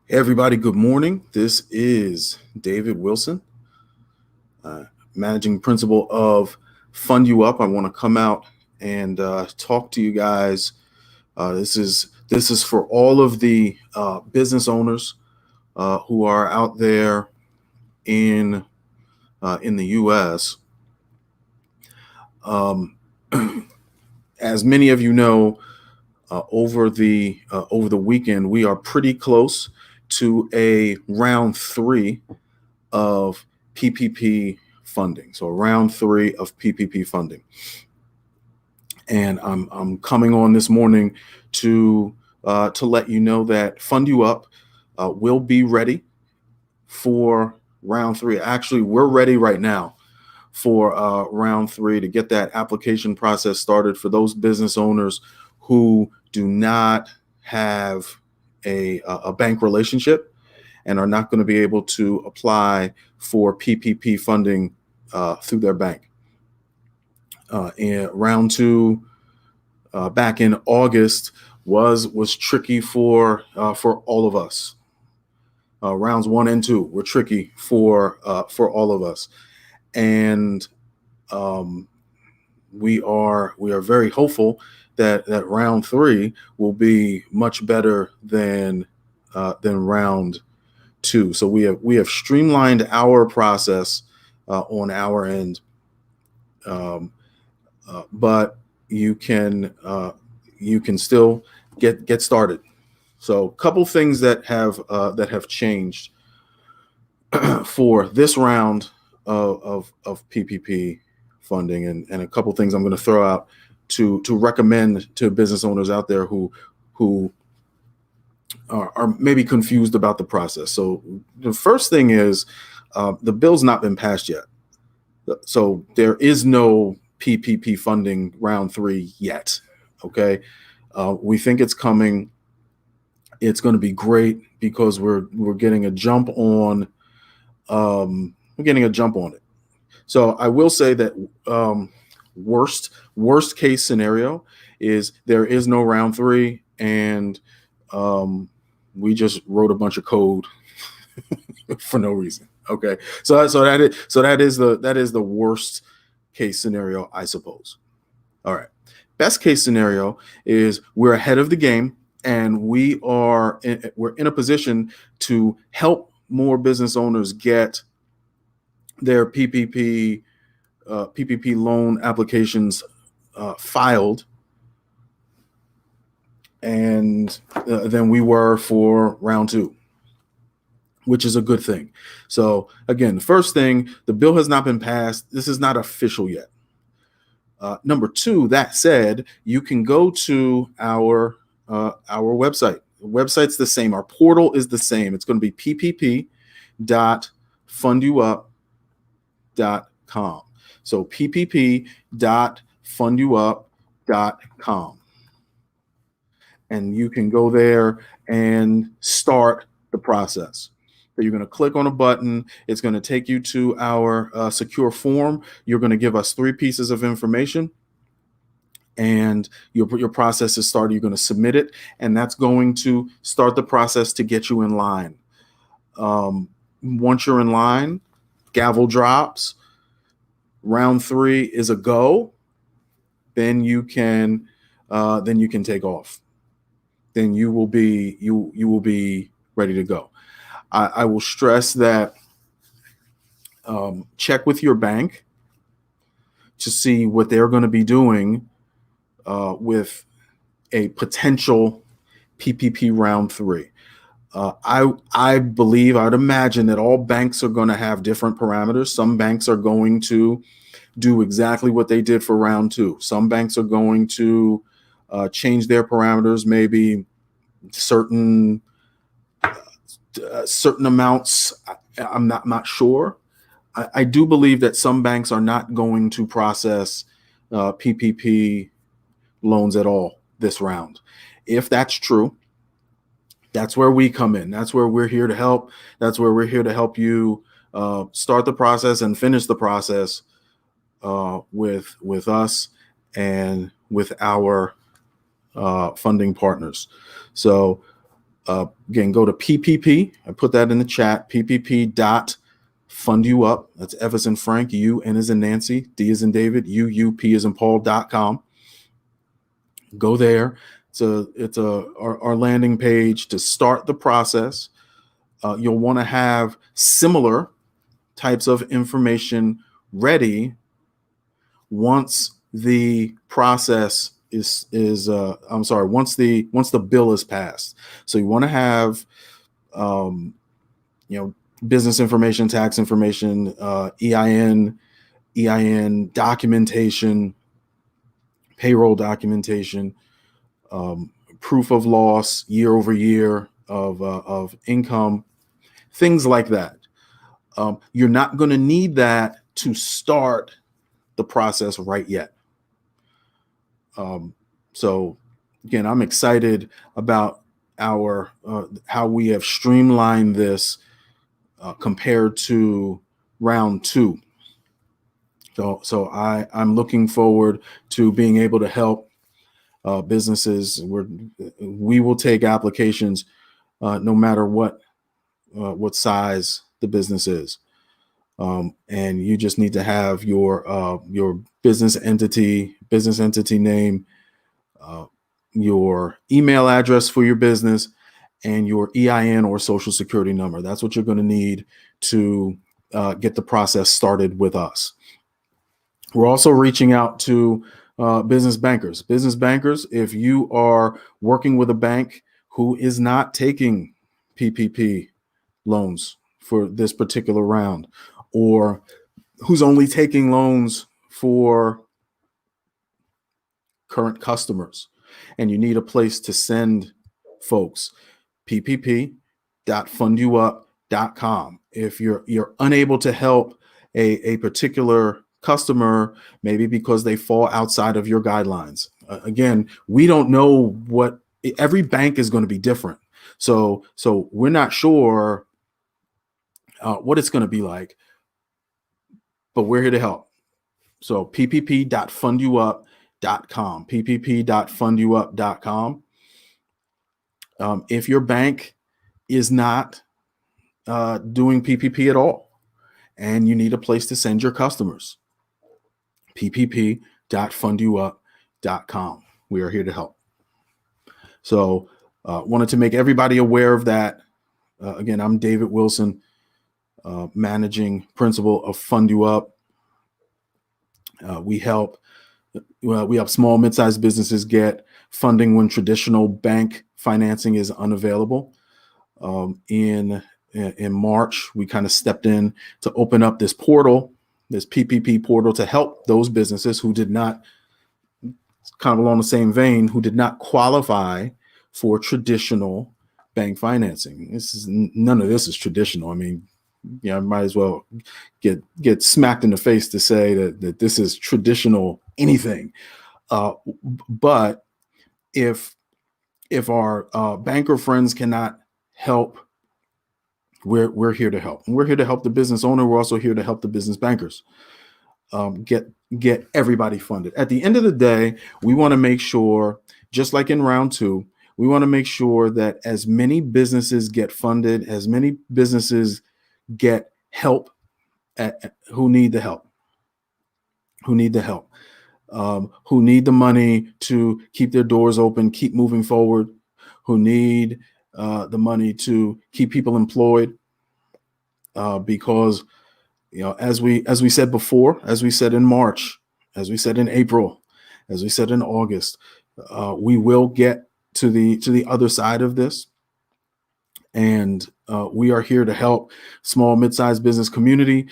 Hey everybody, good morning. This is David Wilson, managing principal of FundUuP. I want to come out and talk to you guys. This is for all of the business owners who are out there in the U.S. Um, as many of you know, over the weekend, we are pretty close to a round three of PPP funding. So round three of PPP funding. And I'm coming on this morning to let you know that FundUuP will be ready for round three. Actually, we're ready right now for round three to get that application process started for those business owners who do not have a bank relationship and are not going to be able to apply for PPP funding through their bank. And round two back in August was tricky for all of us. Rounds one and two were tricky for all of us, and we are very hopeful that round three will be much better than round two. So we have streamlined our process on our end, but you can still get started. So a couple things that have changed for this round of PPP funding, and a couple things I'm going to throw out to recommend to business owners out there who are maybe confused about the process. So the first thing is the bill's not been passed yet. So there is no PPP funding round three yet. Okay. We think it's coming. It's going to be great because we're getting a jump on it. So I will say that worst case scenario is there is no round three, and we just wrote a bunch of code for no reason. Okay, so that is the worst case scenario, I suppose. All right, best case scenario is we're ahead of the game and we're in a position to help more business owners get their PPP loan applications filed, and than we were for round two, which is a good thing. So again, the first thing, the bill has not been passed. This is not official yet. Number two, that said, you can go to our website. The website's the same. Our portal is the same. It's going to be ppp.funduup.com. So ppp.funduup.com. And you can go there and start the process. So you're going to click on a button. It's going to take you to our secure form. You're going to give us 3 pieces of information, and your process is started. You're going to submit it, and that's going to start the process to get you in line. Once you're in line, gavel drops. Round 3 is a go. Then you can take off. Then you will be ready to go. I will stress that check with your bank to see what they're going to be doing with a potential PPP round 3. I believe, I'd imagine that all banks are going to have different parameters. Some banks are going to do exactly what they did for round 2. Some banks are going to change their parameters, maybe certain amounts. I'm not sure. I do believe that some banks are not going to process PPP loans at all this round. If that's true, that's where we come in. That's where we're here to help. That's where we're here to help you start the process and finish the process with us and with our funding partners. So Again, go to PPP. I put that in the chat. PPP.FundUuP. That's F as in Frank, U, N as in Nancy, D as in David, U, P as in Paul.com. Go there. Our landing page to start the process. You'll want to have similar types of information ready once the process once the bill is passed. So you want to have business information, tax information, EIN documentation, payroll documentation, proof of loss year over year of income, things like that. You're not going to need that to start the process right yet. So again, I'm excited about our how we have streamlined this compared to round two. So I'm looking forward to being able to help businesses. We will take applications no matter what size the business is. And you just need to have your business entity name, your email address for your business, and your EIN or social security number. That's what you're going to need to get the process started with us. We're also reaching out to business bankers. Business bankers, if you are working with a bank who is not taking PPP loans for this particular round, or who's only taking loans for current customers, and you need a place to send folks, ppp.funduup.com. If you're unable to help a particular customer, maybe because they fall outside of your guidelines. Again, we don't know what every bank is going to be different. So we're not sure what it's going to be like, but we're here to help. So ppp.funduup.com, ppp.funduup.com. If your bank is not doing PPP at all and you need a place to send your customers, ppp.funduup.com. We are here to help. So wanted to make everybody aware of that. Again, I'm David Wilson, managing principal of FundUuP. We help small, mid-sized businesses get funding when traditional bank financing is unavailable. In March, we kind of stepped in to open up this portal, this PPP portal, to help those businesses who did not, kind of along the same vein, who did not qualify for traditional bank financing. None of this is traditional. I mean, I might as well get smacked in the face to say that this is traditional anything. But if our banker friends cannot help, we're here to help. And we're here to help the business owner. We're also here to help the business bankers get everybody funded. At the end of the day, we want to make sure, just like in round two, we want to make sure that as many businesses get funded, as many businesses get help who need the help, who need the money to keep their doors open, keep moving forward, who need the money to keep people employed, because as we said before, as we said in March, as we said in April, as we said in August, we will get to the other side of this. And we are here to help small, mid-sized business community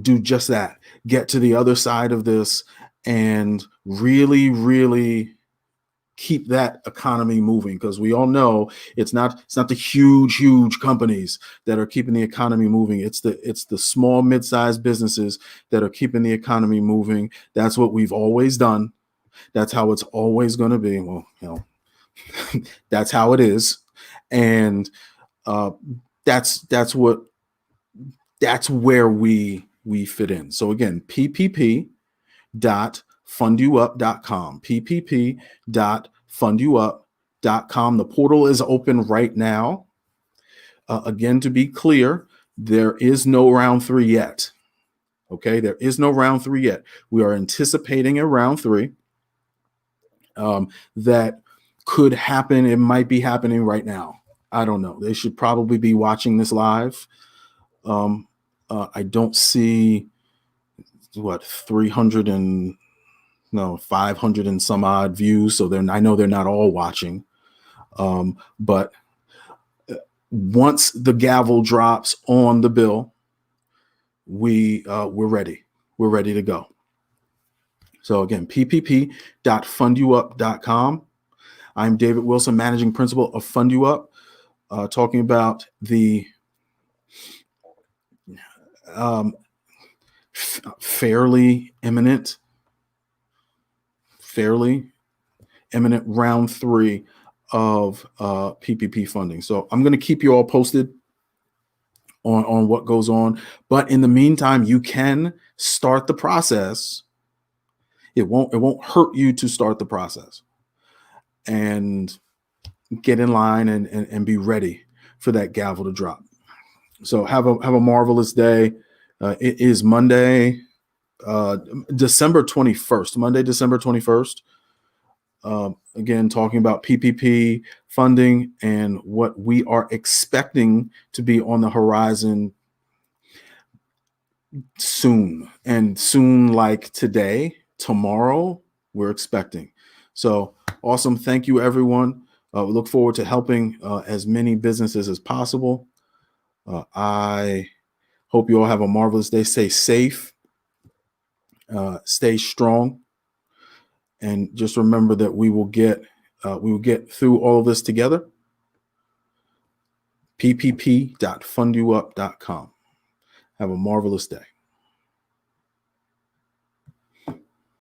do just that, get to the other side of this and really, really keep that economy moving, because we all know it's not the huge companies that are keeping the economy moving. It's the small, mid-sized businesses that are keeping the economy moving. That's what we've always done. That's how it's always going to be. Well, that's how it is. And that's where we fit in. So again, ppp.funduup.com, ppp.funduup.com. fundUup.com. The portal is open right now. Again, to be clear, there is no round 3 yet. Okay, there is no round 3 yet. We are anticipating a round 3 that could happen. It might be happening right now. I don't know. They should probably be watching this live. I don't see 300 and 500 and some odd views. So I know they're not all watching. But once the gavel drops on the bill, we're ready. We're ready to go. So again, ppp.funduup.com. I'm David Wilson, Managing Principal of FundUuP, talking about the fairly imminent round 3 of PPP funding. So I'm going to keep you all posted on what goes on. But in the meantime, you can start the process. It won't hurt you to start the process and get in line and be ready for that gavel to drop. So have a marvelous day. It is Monday, December 21st. Monday, December 21st. Again, talking about PPP funding and what we are expecting to be on the horizon soon. And soon, like today, tomorrow, we're expecting. So awesome. Thank you, everyone. We look forward to helping as many businesses as possible. I hope you all have a marvelous day. Stay safe, stay strong, and just remember that we will get through all of this together. ppp.funduup.com. Have a marvelous day.